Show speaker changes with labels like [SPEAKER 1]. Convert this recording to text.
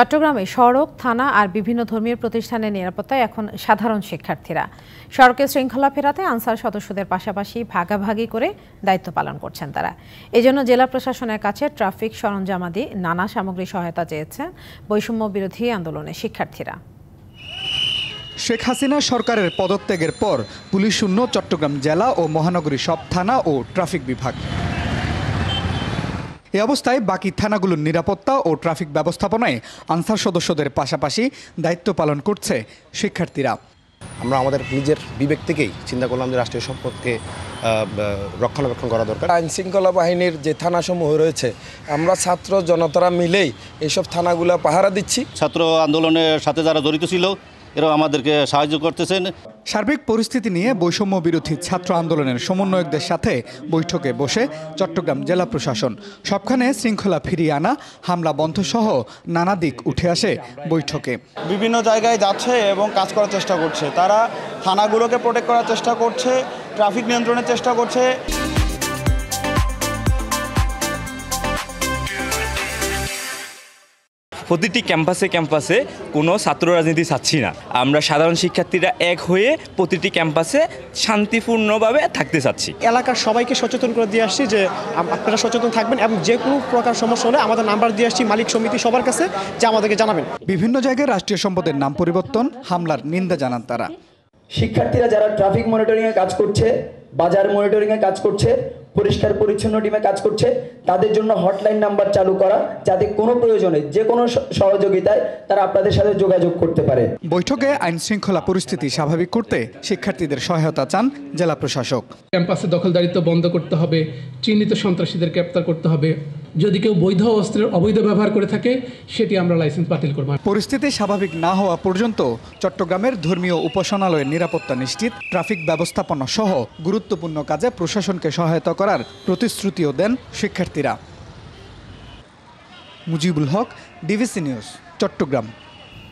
[SPEAKER 1] চট্টগ্রামে সড়ক, থানা আর বিভিন্ন ধর্মীয় প্রতিষ্ঠানের নিরাপত্তায় এখন সাধারণ শিক্ষার্থীরা। সড়কে শৃঙ্খলা ফেরাতে আনসার সদস্যদের পাশাপাশি ভাগাভাগি করে দায়িত্ব পালন করছেন তারা। এজন্য জেলা প্রশাসনের কাছে ট্রাফিক সরঞ্জামাদি নানা সামগ্রী সহায়তা চেয়েছেন বৈষম্য বিরোধী আন্দোলনের শিক্ষার্থীরা।
[SPEAKER 2] শেখ হাসিনা সরকারের পদত্যাগের পর পুলিশ শূন্য চট্টগ্রাম জেলা ও মহানগরী সব থানা ও ট্রাফিক বিভাগ। এ অবস্থায় বাকি থানাগুলোর নিরাপত্তা ও ট্রাফিক ব্যবস্থাপনায় আনসার সদস্যদের পাশাপাশি দায়িত্ব পালন করছে শিক্ষার্থীরা।
[SPEAKER 3] আমরা আমাদের নিজের বিবেক থেকেই চিন্তা করলাম যে রাষ্ট্রীয় সম্পদকে রক্ষণাবেক্ষণ করা দরকার।
[SPEAKER 4] আইন শৃঙ্খলা বাহিনীর যে থানাসমূহ রয়েছে, আমরা ছাত্র জনতারা মিলেই এইসব থানাগুলো পাহারা দিচ্ছি।
[SPEAKER 5] ছাত্র আন্দোলনের সাথে যারা জড়িত ছিল এরা আমাদেরকে সাহায্য করতেছেন।
[SPEAKER 2] সার্বিক পরিস্থিতি নিয়ে বৈষম্য বিরোধী ছাত্র আন্দোলনের সমন্বয়কদের সাথে বৈঠকে বসে চট্টগ্রাম জেলা প্রশাসন। সবখানে শৃঙ্খলা ফিরিয়ে আনা, হামলা বন্ধ সহ নানা দিক উঠে আসে বৈঠকে।
[SPEAKER 6] বিভিন্ন জায়গায় যাচ্ছে এবং কাজ করার চেষ্টা করছে, তারা থানাগুলোকে প্রোটেক্ট করার চেষ্টা করছে, ট্রাফিক নিয়ন্ত্রণের চেষ্টা করছে।
[SPEAKER 7] প্রতিটি ক্যাম্পাসে কোনো ছাত্র রাজনীতি চাচ্ছি না। আমরা সাধারণ শিক্ষার্থীরা এক হয়ে প্রতিটি ক্যাম্পাসে শান্তিপূর্ণভাবে থাকতে চাচ্ছি।
[SPEAKER 8] এলাকার সবাইকে সচেতন করে দিয়ে আসছি যে আপনারা সচেতন থাকবেন এবং যে কোনো প্রকার সমস্যা হলে আমাদের নাম্বার দিয়ে আসছি মালিক সমিতি সবার কাছে, যে আমাদেরকে জানাবেন।
[SPEAKER 2] বিভিন্ন জায়গায় রাষ্ট্রীয় সম্পদের নাম পরিবর্তন, হামলার নিন্দা জানান তারা।
[SPEAKER 9] শিক্ষার্থীরা যারা ট্রাফিক মনিটরিংয়ে কাজ করছে, বাজার মনিটরিংয়ে কাজ করছে, পরিষ্কার পরিচ্ছন্ন টিমে কাজ করছে, তাদের জন্য হটলাইন নাম্বার চালু করা, যাতে কোনো প্রয়োজনে যে কোনো সহযোগিতায় তারা আপনাদের সাথে যোগাযোগ করতে পারে।
[SPEAKER 2] বৈঠকে আইন শৃঙ্খলা পরিস্থিতি স্বাভাবিক করতে শিক্ষার্থীদের সহায়তা চান জেলা প্রশাসক।
[SPEAKER 10] ক্যাম্পাসে দখলদারিত্ব বন্ধ করতে হবে, চিহ্নিত সন্ত্রাসীদের গ্রেপ্তার করতে হবে। যদি কেউ বৈধ অস্ত্রের অবৈধ ব্যবহার করে থাকে সেটি আমরা লাইসেন্স বাতিল করব।
[SPEAKER 2] পরিস্থিতি স্বাভাবিক না হওয়া পর্যন্ত চট্টগ্রামের ধর্মীয় উপাসনালয়ের নিরাপত্তা নিশ্চিত, ট্রাফিক ব্যবস্থাপনা সহ গুরুত্বপূর্ণ কাজে প্রশাসনকে সহায়তা করার প্রতিশ্রুতিও দেন শিক্ষার্থীরা। Mujibul Haque, DVC news, Chittagong.